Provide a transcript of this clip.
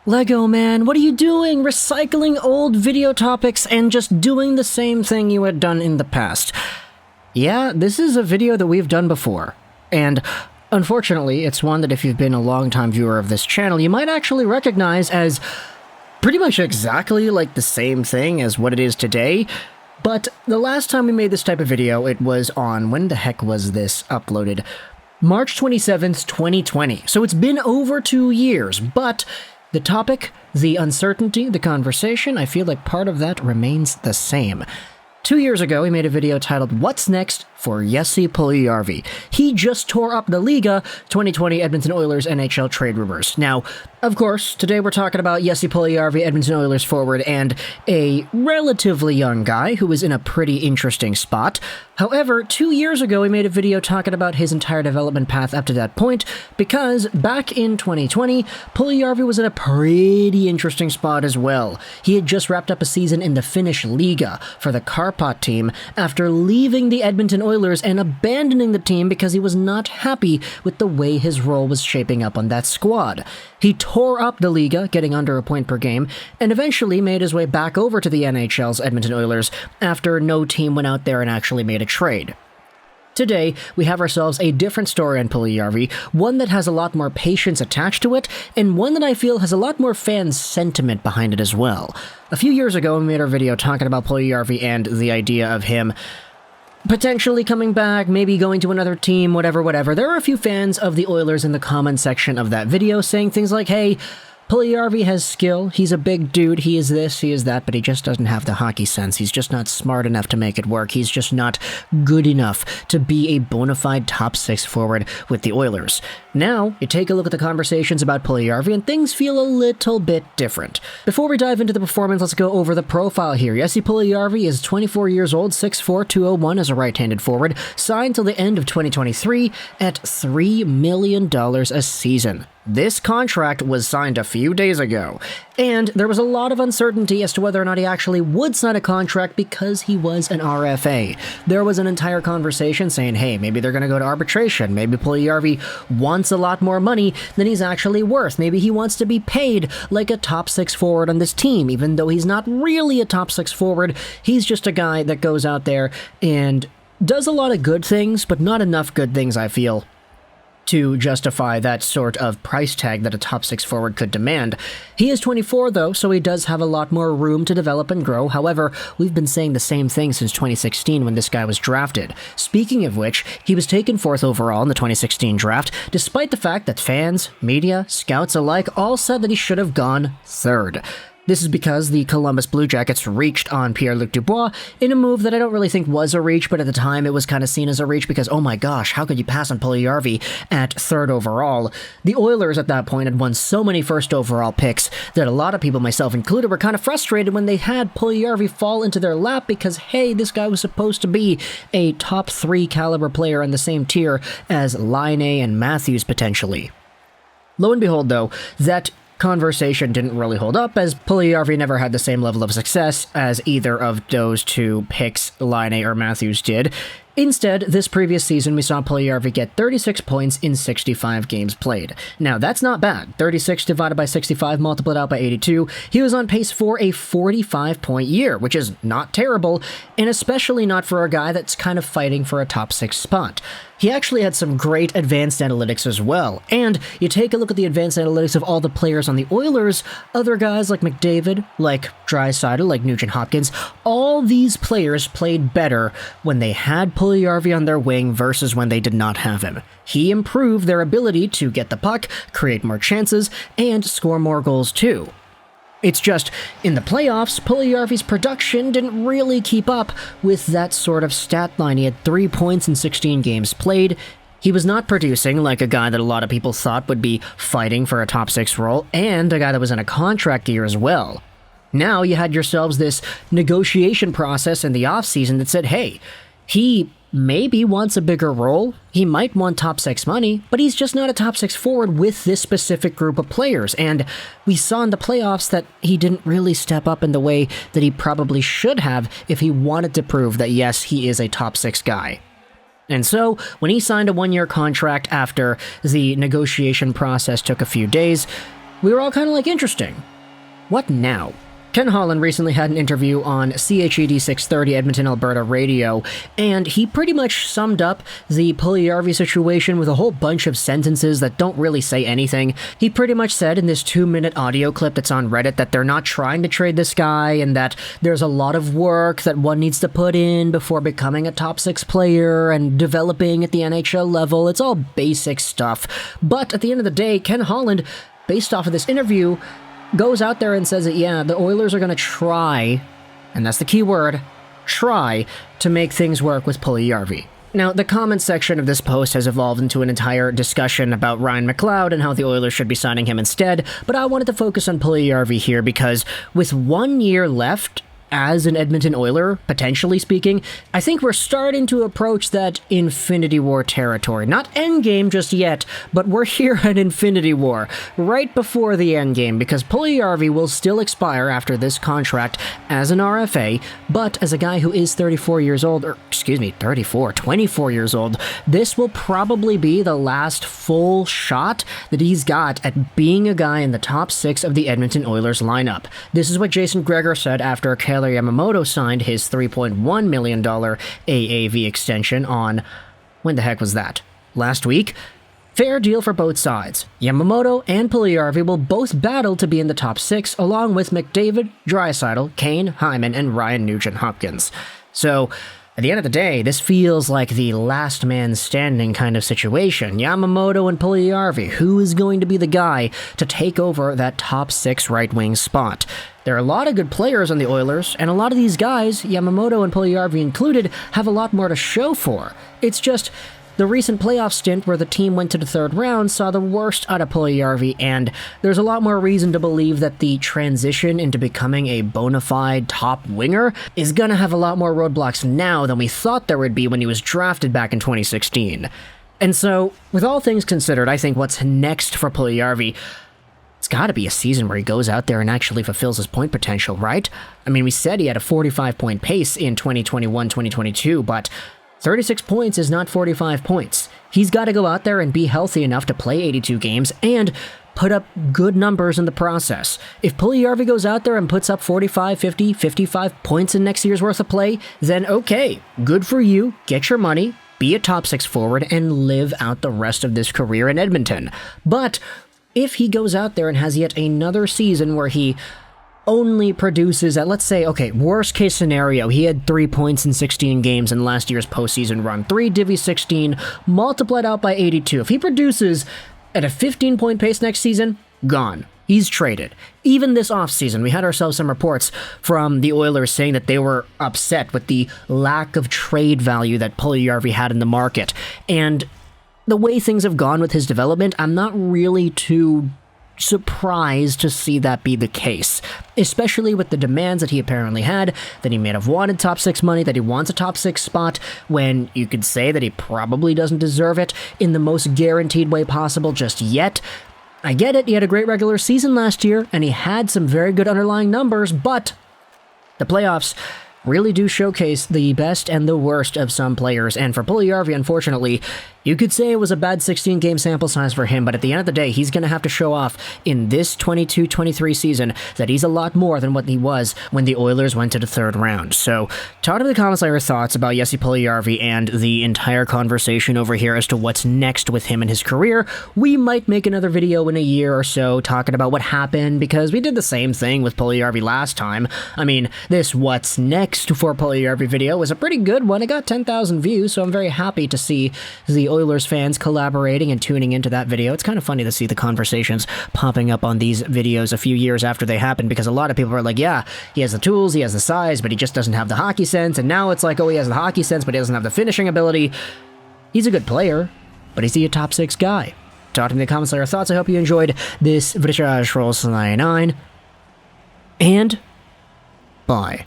Lego man, what are you doing? Recycling old video topics and just doing the same thing you had done in the past. Yeah, this is a video that we've done before. And unfortunately, it's one that if you've been a long-time viewer of this channel, you might actually recognize as pretty much exactly like the same thing as what it is today. But the last time we made this type of video, it was on, when the heck was this uploaded? March 27th, 2020. So it's been over 2 years, but the topic, the uncertainty, the conversation, I feel like part of that remains the same. 2 years ago, we made a video titled, What's Next for Jesse Puljujarvi? He just tore up the Liga 2020 Edmonton Oilers NHL trade rumors. Now, of course, today we're talking about Jesse Puljujarvi, Edmonton Oilers forward, and a relatively young guy who is in a pretty interesting spot. However, 2 years ago, we made a video talking about his entire development path up to that point, because back in 2020, Puljujarvi was in a pretty interesting spot as well. He had just wrapped up a season in the Finnish Liga for the Karpat team after leaving the Edmonton Oilers and abandoning the team because he was not happy with the way his role was shaping up on that squad. He tore up the Liga, getting under a point per game, and eventually made his way back over to the NHL's Edmonton Oilers after no team went out there and actually made a trade. Today, we have ourselves a different story on Puljujarvi, one that has a lot more patience attached to it, and one that I feel has a lot more fan sentiment behind it as well. A few years ago, we made our video talking about Puljujarvi and the idea of him potentially coming back, maybe going to another team, whatever. There are a few fans of the Oilers in the comment section of that video saying things like, hey, Puljujarvi has skill, he's a big dude, he is this, he is that, but he just doesn't have the hockey sense. He's just not smart enough to make it work. He's just not good enough to be a bona fide top six forward with the Oilers. Now, you take a look at the conversations about Puljujarvi and things feel a little bit different. Before we dive into the performance, let's go over the profile here. Jesse Puljujarvi is 24 years old, 6'4", 201 as a right-handed forward, signed till the end of 2023 at $3 million a season. This contract was signed a few days ago, and there was a lot of uncertainty as to whether or not he actually would sign a contract because he was an RFA. There was an entire conversation saying, hey, maybe they're going to go to arbitration. Maybe Puljujarvi wants a lot more money than he's actually worth. Maybe he wants to be paid like a top six forward on this team, even though he's not really a top six forward. He's just a guy that goes out there and does a lot of good things, but not enough good things, I feel, to justify that sort of price tag that a top six forward could demand. He is 24 though, so he does have a lot more room to develop and grow. However, we've been saying the same thing since 2016 when this guy was drafted. Speaking of which, he was taken 4th overall in the 2016 draft, despite the fact that fans, media, scouts alike all said that he should have gone 3rd. This is because the Columbus Blue Jackets reached on Pierre-Luc Dubois in a move that I don't really think was a reach, but at the time it was kind of seen as a reach because, oh my gosh, how could you pass on Puljujarvi at 3rd overall? The Oilers at that point had won so many 1st overall picks that a lot of people, myself included, were kind of frustrated when they had Puljujarvi fall into their lap because, hey, this guy was supposed to be a top 3 caliber player in the same tier as Laine and Matthews potentially. Lo and behold, though, that conversation didn't really hold up, as Puljujarvi never had the same level of success as either of those two picks, Laine or Matthews, did. Instead, this previous season, we saw Puljujarvi get 36 points in 65 games played. Now, that's not bad. 36 divided by 65, multiplied out by 82. He was on pace for a 45-point year, which is not terrible, and especially not for a guy that's kind of fighting for a top 6 spot. He actually had some great advanced analytics as well, and you take a look at the advanced analytics of all the players on the Oilers, other guys like McDavid, like Draisaitl, like Nugent-Hopkins, all these players played better when they had Puljujarvi on their wing versus when they did not have him. He improved their ability to get the puck, create more chances, and score more goals too. It's just, in the playoffs, Puljujarvi's production didn't really keep up with that sort of stat line. He had 3 points in 16 games played. He was not producing like a guy that a lot of people thought would be fighting for a top 6 role, and a guy that was in a contract year as well. Now you had yourselves this negotiation process in the offseason that said, hey, he maybe wants a bigger role, he might want top 6 money, but he's just not a top 6 forward with this specific group of players, and we saw in the playoffs that he didn't really step up in the way that he probably should have if he wanted to prove that yes, he is a top 6 guy. And so, when he signed a 1-year contract after the negotiation process took a few days, we were all kind of like, interesting. What now? Ken Holland recently had an interview on CHED 630 Edmonton, Alberta radio, and he pretty much summed up the Puljujarvi situation with a whole bunch of sentences that don't really say anything. He pretty much said in this 2-minute audio clip that's on Reddit that they're not trying to trade this guy and that there's a lot of work that one needs to put in before becoming a top 6 player and developing at the NHL level. It's all basic stuff. But at the end of the day, Ken Holland, based off of this interview, goes out there and says that, yeah, the Oilers are going to try, and that's the key word, try to make things work with Puljujarvi. Now, the comment section of this post has evolved into an entire discussion about Ryan McLeod and how the Oilers should be signing him instead, but I wanted to focus on Puljujarvi here because with 1 year left as an Edmonton Oiler, potentially speaking, I think we're starting to approach that Infinity War territory. Not Endgame just yet, but we're here at Infinity War, right before the Endgame, because Puljujarvi will still expire after this contract as an RFA, but as a guy who is 24 years old, 24 years old, this will probably be the last full shot that he's got at being a guy in the top 6 of the Edmonton Oilers lineup. This is what Jason Gregor said after Taylor Yamamoto signed his $3.1 million AAV extension on, when the heck was that? Last week? Fair deal for both sides. Yamamoto and Puljujarvi will both battle to be in the top 6, along with McDavid, Draisaitl, Kane, Hyman, and Ryan Nugent-Hopkins. So, at the end of the day, this feels like the last man standing kind of situation. Yamamoto and Puljujarvi, who is going to be the guy to take over that top 6 right-wing spot? There are a lot of good players on the Oilers, and a lot of these guys, Yamamoto and Puljujarvi included, have a lot more to show for. It's just the recent playoff stint where the team went to the 3rd round saw the worst out of Puljujarvi, and there's a lot more reason to believe that the transition into becoming a bona fide top winger is gonna have a lot more roadblocks now than we thought there would be when he was drafted back in 2016. And so, with all things considered, I think what's next for Puljujarvi, it's gotta be a season where he goes out there and actually fulfills his point potential, right? I mean, we said he had a 45-point pace in 2021-2022, but 36 points is not 45 points. He's got to go out there and be healthy enough to play 82 games and put up good numbers in the process. If Puljujarvi goes out there and puts up 45, 50, 55 points in next year's worth of play, then okay, good for you, get your money, be a top 6 forward, and live out the rest of this career in Edmonton. But if he goes out there and has yet another season where he only produces at, let's say, okay, worst case scenario, he had 3 points in 16 games in last year's postseason run, 3 Divvy 16, multiplied out by 82. If he produces at a 15-point pace next season, gone. He's traded. Even this offseason, we had ourselves some reports from the Oilers saying that they were upset with the lack of trade value that Puljujarvi had in the market. And the way things have gone with his development, I'm not really too surprised to see that be the case, especially with the demands that he apparently had, that he may have wanted top 6 money, that he wants a top 6 spot, when you could say that he probably doesn't deserve it in the most guaranteed way possible just yet. I get it, he had a great regular season last year, and he had some very good underlying numbers, but the playoffs really do showcase the best and the worst of some players, and for Puljujarvi, unfortunately, you could say it was a bad 16-game sample size for him, but at the end of the day, he's going to have to show off in this 22-23 season that he's a lot more than what he was when the Oilers went to the 3rd round. So, talk in the comments your thoughts about Jesse Puljujarvi and the entire conversation over here as to what's next with him in his career. We might make another video in a year or so talking about what happened, because we did the same thing with Puljujarvi last time. I mean, this What's Next for Puljujarvi video was a pretty good one. It got 10,000 views, so I'm very happy to see the Oilers fans collaborating and tuning into that video. It's kind of funny to see the conversations popping up on these videos a few years after they happened, because a lot of people are like, yeah, he has the tools, he has the size, but he just doesn't have the hockey sense, and now it's like, oh, he has the hockey sense, but he doesn't have the finishing ability. He's a good player, but is he a top 6 guy? Talk to me in the comments your thoughts. I hope you enjoyed this Rosén, and bye.